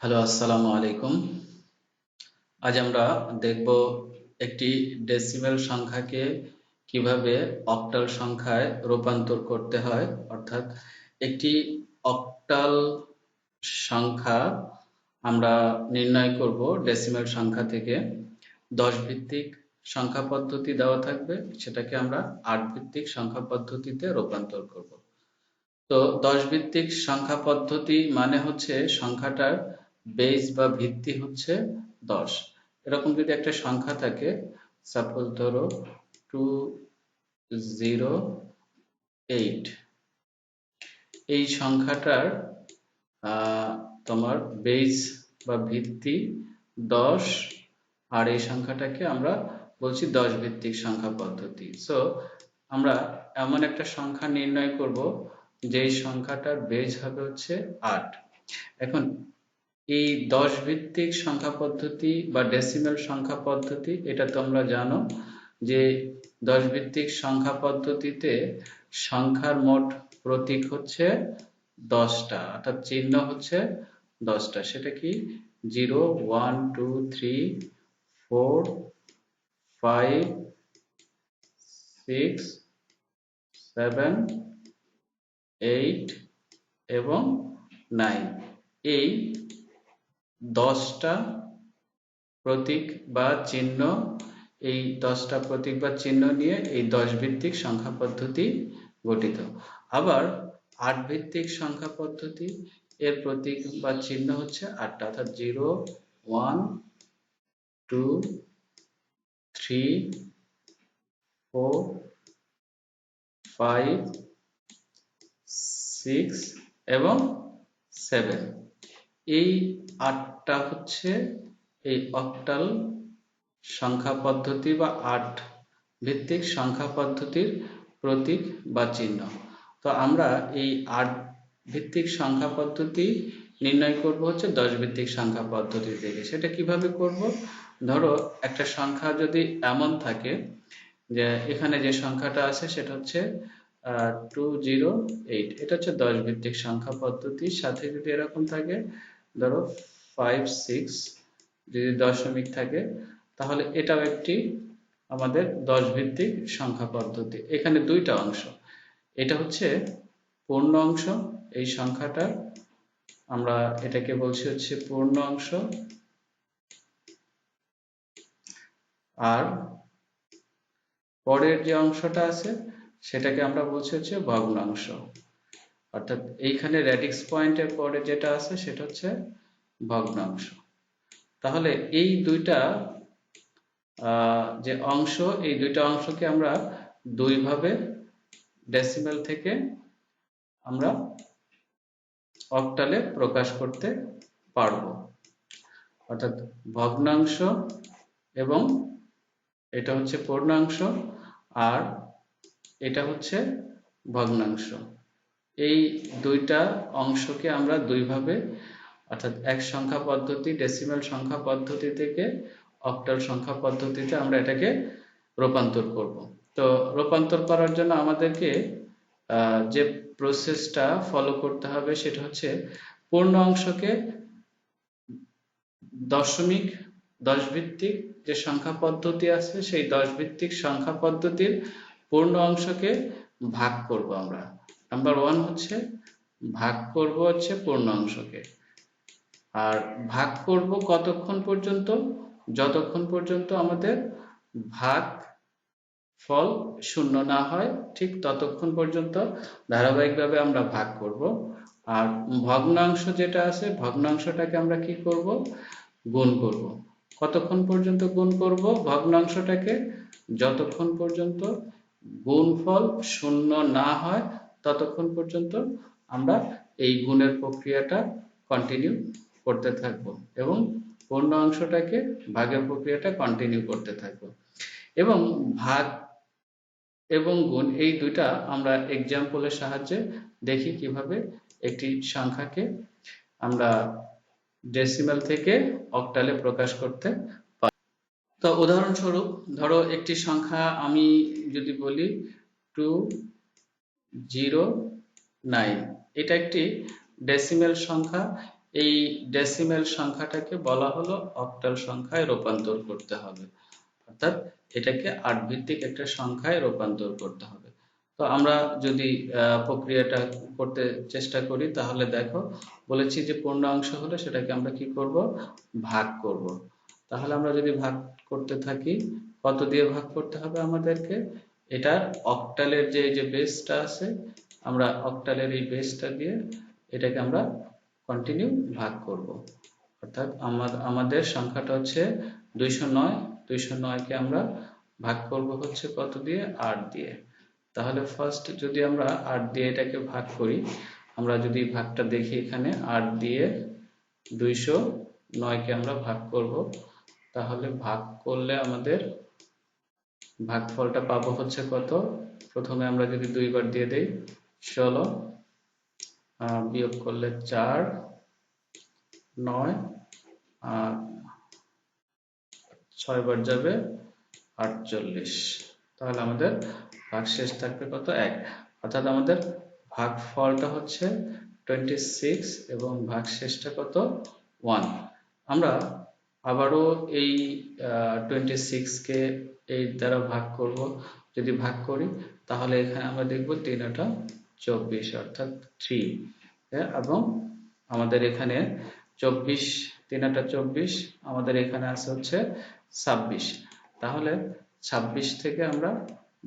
Hello, আসসালামু আলাইকুম। আজ আমরা দেখব একটি ডেসিমেল সংখ্যাকে কিভাবে অক্টাল সংখ্যায় রূপান্তর করতে হয়। অর্থাৎ একটি অক্টাল সংখ্যা আমরা নির্ণয় করব ডেসিমেল সংখ্যা থেকে। 10 ভিত্তিক সংখ্যা পদ্ধতি দেওয়া থাকবে, সেটাকে আমরা 8 ভিত্তিক সংখ্যা পদ্ধতিতে রূপান্তর করব। তো 10 ভিত্তিক সংখ্যা পদ্ধতি মানে হচ্ছে সংখ্যাটার বেস বা ভিত্তি হচ্ছে 10। এরকম যদি একটা সংখ্যা থাকে, সাপোজ ধরো 208, এই সংখ্যাটার তোমার বেস বা ভিত্তি 10, আর এই সংখ্যাটাকে আমরা বলছি 10 ভিত্তিক সংখ্যা পদ্ধতি। সো আমরা এমন একটা সংখ্যা নির্ণয় করব যেই সংখ্যাটার বেস হবে হচ্ছে 8। এখন এই 10 ভিত্তিক সংখ্যা পদ্ধতি বা ডেসিমেল সংখ্যা পদ্ধতি, এটা তোমরা জানো যে 10 ভিত্তিক সংখ্যা পদ্ধতিতে সংখ্যার মোট প্রতীক হচ্ছে 10টা, অর্থাৎ চিহ্ন হচ্ছে 10টা। সেটা কি 0, 1, 2, 3, 4, 5, 6, 7, 8 এবং 9। এই 10টা প্রতীক বা চিহ্ন, এই 10টা প্রতীক বা চিহ্ন নিয়ে এই 10 ভিত্তিক সংখ্যা পদ্ধতি গঠিত। আবার 8 ভিত্তিক সংখ্যা পদ্ধতি, এর প্রতীক বা চিহ্ন হচ্ছে 8টা, অর্থাৎ 0, 1, 2, 3, 4, 5, 6 এবং 7। এই 8টা হচ্ছে এই অক্টাল সংখ্যা পদ্ধতি বা 8 ভিত্তিক সংখ্যা পদ্ধতির প্রতীক বা চিহ্ন। তো আমরা এই 8 ভিত্তিক সংখ্যা পদ্ধতি নির্ণয় করব হচ্ছে 10 ভিত্তিক সংখ্যা পদ্ধতি থেকে। সেটা কিভাবে করব? ধরো একটা সংখ্যা যদি এমন থাকে যে এখানে যে সংখ্যাটা আছে সেটা হচ্ছে 208, এটা হচ্ছে 10 ভিত্তিক সংখ্যা পদ্ধতির সাথে যদি এরকম থাকে, ধরো 5, 6 যদি দশমিক থাকে, তাহলে এটাও একটি আমাদের 10 ভিত্তিক সংখ্যা পদ্ধতি। এখানে দুইটা অংশ, এটা হচ্ছে পূর্ণ অংশ, এই সংখ্যাটা আমরা এটাকে বলছি হচ্ছে পূর্ণ অংশ, আর পরের যে অংশটা আছে সেটাকে আমরা বলছি হচ্ছে ভগ্নাংশ। অর্থাৎ এইখানে রেডিক্স পয়েন্টের পরে যেটা আছে সেটা হচ্ছে ভগ্নাংশ। তাহলে এই দুইটা যে অংশ, এই দুইটা অংশকে আমরা দুই ভাবে ডেসিমেল থেকে আমরা অক্টালে প্রকাশ করতে পারবো। অর্থাৎ ভগ্নাংশ এবং এটা হচ্ছে পূর্ণাংশ, আর এটা হচ্ছে ভগ্নাংশ। এই দুইটা অংশকে আমরা দুই ভাবে, অর্থাৎ এক সংখ্যা পদ্ধতি ডেসিমেল সংখ্যা পদ্ধতি থেকে অক্টাল সংখ্যা পদ্ধতিতে আমরা এটাকে রূপান্তর করব। তো রূপান্তর করার জন্য আমাদেরকে যে প্রসেসটা ফলো করতে হবে সেটা হচ্ছে পূর্ণ অংশকে দশমিক 10 ভিত্তিক যে সংখ্যা পদ্ধতি আছে সেই 10 ভিত্তিক সংখ্যা পদ্ধতির পূর্ণ অংশকে ভাগ করব আমরা। নাম্বার 1 হচ্ছে ভাগ করব হচ্ছে পূর্ণ অংশকে। আর ভাগ করব কতক্ষণ পর্যন্ত? যতক্ষণ পর্যন্ত আমাদের ভাগ ফল শূন্য না হয়, ঠিক ততক্ষণ পর্যন্ত ধারাবাহিকভাবে আমরা ভাগ করব। আর ভগ্নাংশ যেটা আছে, ভগ্নাংশটাকে আমরা কি করব? গুণ করব। কতক্ষণ পর্যন্ত গুণ করব ভগ্নাংশটাকে? যতক্ষণ পর্যন্ত গুণফল শূন্য না হয় ততক্ষণ পর্যন্ত আমরা এই গুণের প্রক্রিয়াটা কন্টিনিউ করতে থাকব এবং পূর্ণ অংশটাকে ভাগের প্রক্রিয়াটা কন্টিনিউ করতে থাকব। এবং ভাগ এবং গুণ এই দুইটা আমরা এক্সাম্পলের সাহায্যে দেখি কিভাবে একটি সংখ্যাকে আমরা ডেসিমেল থেকে অক্টালে প্রকাশ করতে পারি। তো উদাহরণস্বরূপ ধরো একটি সংখ্যা আমি যদি বলি 209, এটা একটি ডেসিমেল সংখ্যা। এই ডেসিমেল সংখ্যাটাকে বলা হলো অক্টাল সংখ্যায় রূপান্তর করতে হবে, অর্থাৎ এটাকে 8 ভিত্তিক একটা সংখ্যায় রূপান্তর করতে হবে। তো আমরা যদি প্রক্রিয়াটা করতে চেষ্টা করি, তাহলে দেখো বলেছি যে পূর্ণাংশ হলে সেটাকে আমরা কি করব, ভাগ করব। তাহলে আমরা যদি ভাগ করতে থাকি, কত দিয়ে ভাগ করতে হবে আমাদেরকে, এটা অক্টালের যে বেসটা আছে, আমরা অক্টালের এই বেসটা দিয়ে এটাকে আমরা কন্টিনিউ ভাগ করব। অর্থাৎ আমাদের সংখ্যাটা হচ্ছে 209, 209 কে আমরা ভাগ করব হচ্ছে কত দিয়ে, 8 দিয়ে। তাহলে ফার্স্ট যদি আমরা 8 দিয়ে এটাকে ভাগ করি, আমরা যদি ভাগটা দেখি এখানে 8 দিয়ে 209 কে আমরা ভাগ করব, তাহলে ভাগ করলে আমাদের ভাগফলটা পাবো হচ্ছে কত। প্রথমে আমরা যদি 2 বার দিয়ে দেই 16, বিয়োগ করলে 4, 9, আর 6 বার যাবে 48। তাহলে আমাদের ভাগশেষ থাকবে কত, 1। অর্থাৎ আমাদের ভাগফলটা হচ্ছে 26 এবং ভাগশেষটা কত, 1। আমরা আবারও এই 26 কে 8 দ্বারা ভাগ করব। যদি ভাগ করি তাহলে এখানে আমরা দেখব 3 24, অর্থাৎ 3। এবং আমাদের এখানে 24, 3 24, আমাদের এখানে আছে হচ্ছে 26। তাহলে 26 থেকে আমরা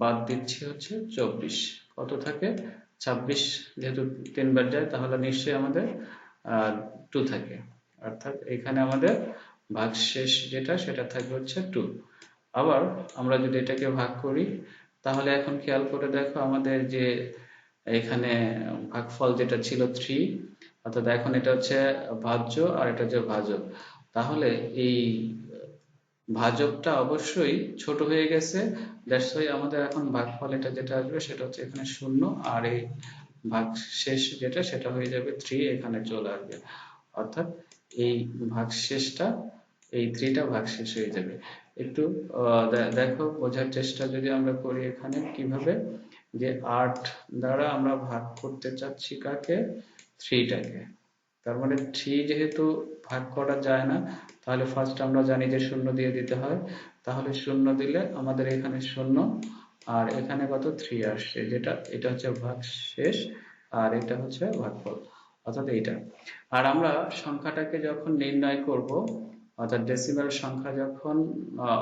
বাদ দিচ্ছি হচ্ছে 24, কত থাকে 26, যেহেতু 3 বার যায় তাহলে নিশ্চয়ই আমাদের 2 থাকে। অর্থাৎ এখানে আমাদের ভাগশেষ যেটা সেটা থাকবে হচ্ছে 2। আবার আমরা যদি এটাকে ভাগ করি, তাহলে এখন খেয়াল করে দেখো আমাদের যে এখানে ভাগফল যেটা ছিল 3, অর্থাৎ এখন এটা হচ্ছে ভাজ্য আর এটা হচ্ছে ভাজক। তাহলে এই ভাজকটা অবশ্যই ছোট হয়ে গেছে, দ্যাটস ওয়াই আমাদের এখন ভাগফল এটা যেটা আসবে সেটা হচ্ছে এখানে 0, আর এই ভাগশেষ যেটা সেটা হয়ে যাবে 3, এখানে চলে আসবে। অর্থাৎ এই ভাগশেষটা, এই 3টা ভাগশেষ হয়ে যাবে। একটু দেখো বোঝার চেষ্টা যদি আমরা করি, এখানে কিভাবে যে 8 দ্বারা আমরা ভাগ করতে চাচ্ছি কাকে, 3টাকে। তার মানে 3 যেহেতু ভাগ করা যায় না, তাহলে ফার্স্ট আমরা জানি যে 0 দিয়ে দিতে হয়। তাহলে 0 দিলে আমাদের এখানে 0, আর এখানে কত 3 আসছে, যেটা এটা হচ্ছে ভাগশেষ আর এটা হচ্ছে ভাগফল, অর্থাৎ এইটা। আর আমরা সংখ্যাটাকে যখন নির্ণয় করব, অর্থাৎ ডেসিমাল সংখ্যা যখন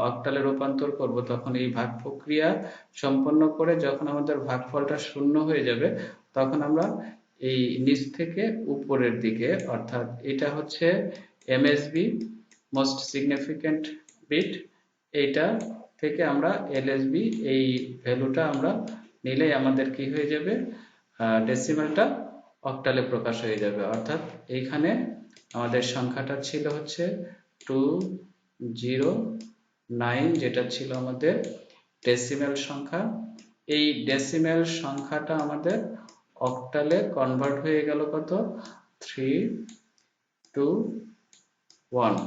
অক্টালে রূপান্তর করব, তখন এই ভাগ প্রক্রিয়া সম্পন্ন করে যখন আমাদের ভাগফলটা 0 হয়ে যাবে, তখন আমরা এই নিচ থেকে উপরের দিকে, অর্থাৎ এটা হচ্ছে এমএসবি, মোস্ট সিগনিফিক্যান্ট বিট, এইটা থেকে আমরা এলএসবি, এই ভ্যালুটা আমরা নিলেই আমাদের কি হয়ে যাবে, ডেসিমালটা অক্টালে প্রকাশ হয়ে যাবে। অর্থাৎ এইখানে আমাদের সংখ্যাটা ছিল হচ্ছে 209, যেটা ছিল আমাদের ডেসিমাল সংখ্যা। এই ডেসিমাল সংখ্যাটা আমাদের অক্টালে কনভার্ট হয়ে গেল কত, 321।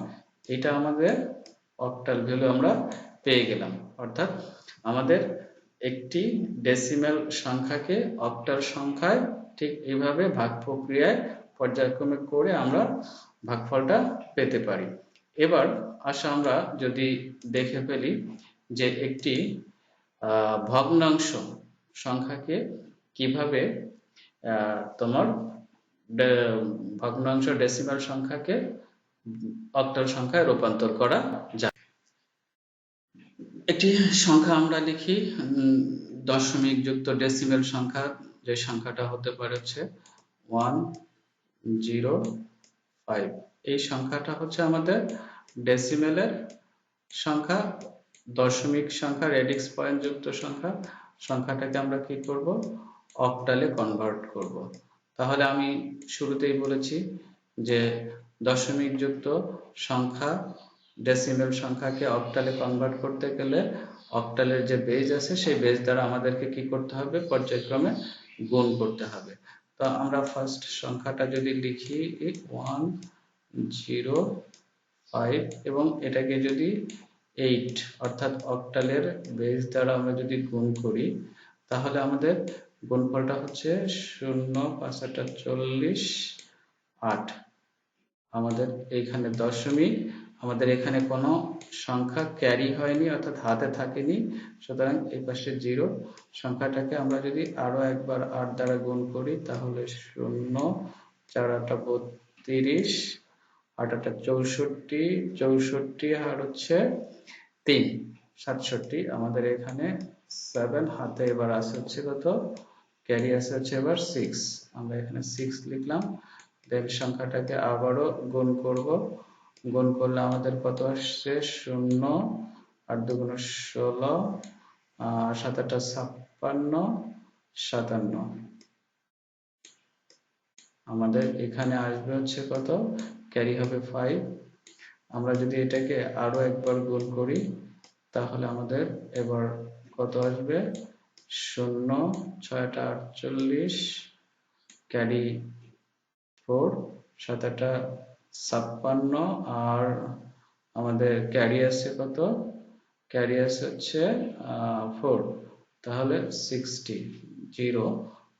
এটা আমাদের অক্টাল ভ্যালু আমরা পেয়ে গেলাম। অর্থাৎ আমাদের একটি ডেসিমাল সংখ্যাকে অক্টাল সংখ্যায় ঠিক এইভাবে ভাগ প্রক্রিয়ায় পর্যায়ক্রমে করে আমরা ভাগফলটা পেতে পারি। এবার আসো আমরা যদি দেখে ফেলি যে একটি ভগ্নাংশ সংখ্যাকে কিভাবে তোমার ভগ্নাংশ ডেসিমাল সংখ্যাকে অক্টাল সংখ্যায় রূপান্তর করা যায়। একটি সংখ্যা আমরা লিখি, দশমিক যুক্ত ডেসিমাল সংখ্যা, যে সংখ্যাটা হতে পারে হচ্ছে 105। এই সংখ্যাটা হচ্ছে আমাদের ডেসিমেলের সংখ্যা, দশমিক সংখ্যা, রেডিক্স পয়েন্ট যুক্ত সংখ্যা। সংখ্যাটাকে আমরা কি করব, অক্টালে কনভার্ট করব। তাহলে আমি শুরুতেই বলেছি যে দশমিক যুক্ত সংখ্যা, ডেসিমেল সংখ্যাকে অক্টালে কনভার্ট করতে গেলে অক্টালের যে বেজ আছে সেই বেজ দ্বারা আমাদেরকে কি করতে হবে, পর্যায়ক্রমে গুণ করতে হবে। তো আমরা ফার্স্ট সংখ্যাটা যদি লিখি 105 এবং এটাকে যদি 8, অর্থাৎ অক্টালের বেজ দ্বারা আমরা যদি গুণ করি, তাহলে আমাদের গুণফলটা হচ্ছে 0, 5 × 8 = 40, 8। আমাদের এইখানে দশমিক, আমাদের এখানে কোনো সংখ্যা ক্যারি হয়নি অর্থাৎ হাতে থাকেনি, সুতরাং এই পাশে 0। সংখ্যাটাকে আমরা যদি আরো একবার 8 দ্বারা গুণ করি তাহলে 0, 4 8 32, 8 8 64, 64 আর হচ্ছে 3 67। আমাদের এখানে 7, হাতে এবার আছে হচ্ছে কত, ক্যারি আছে হচ্ছে এবার 6, আমরা এখানে 6 লিখলাম। দেন সংখ্যাটাকে আবারও গুণ করব, গুণ করলে আমাদের কত আসছে, 0, 8 2 16, 7 8 56, 57। আমাদের এখানে আসবে হচ্ছে কত, ক্যারি হবে 5। আমরা যদি এটাকে আরো একবার গুণ করি তাহলে আমাদের এবার কত আসবে, 0, 6 8 48, ক্যারি 4, 7 8 56, আর আমাদের ক্যারি আছে কত, ক্যারি আছে হচ্ছে 4, তাহলে 60, 0।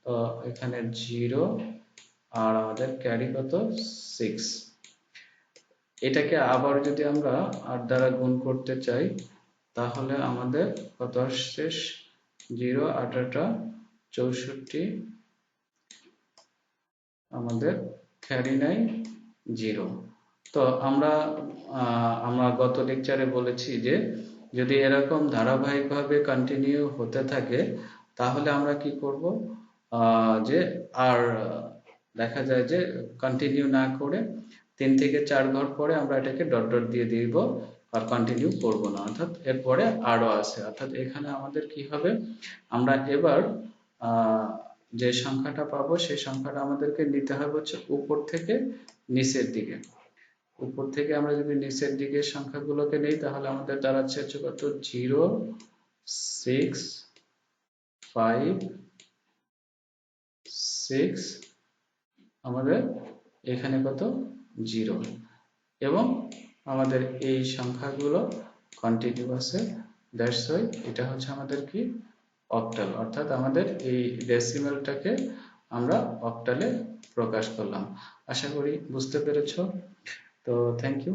তো এখানে 0 আর আমাদের ক্যারি কত, 6। এটাকে আবার যদি আমরা 8 দ্বারা গুণ করতে চাই তাহলে আমাদের কত আসছে, 0 8 8 64, আমাদের ক্যারি নাই 0। তো আমরা গত লেকচারে বলেছি যে যদি এরকম ধারাবাহিকভাবে কন্টিনিউ হতে থাকে তাহলে আমরা কি করব, যে আর দেখা যায় যে কন্টিনিউ না করে 3 থেকে 4 ঘর পরে আমরা এটাকে ডট ডট দিয়ে দিব, আর কন্টিনিউ করব না, অর্থাৎ এরপরে আরো আছে। অর্থাৎ এখানে আমাদের কি হবে, আমরা এবার যে সংখ্যাটা পাবো সেই সংখ্যাটা আমাদেরকে নিতে হবে হচ্ছে উপর থেকে নিচের দিকে। উপর থেকে আমরা যদি নিচের দিকের সংখ্যাগুলোকে নেই তাহলে আমাদের দাঁড়াচ্ছে হচ্ছে কত, 0 6 5 6, আমাদের এখানে কত, 0, এবং আমাদের এই সংখ্যাগুলো কন্টিনিউ আছে। দ্যাটস ওয়াই এটা হচ্ছে আমাদের কি, অক্টাল, অর্থাৎ আমাদের এই ডেসিমালটাকে আমরা অক্টালে প্রকাশ করলাম। আশা করি বুঝতে পেরেছো। তো থ্যাংক ইউ।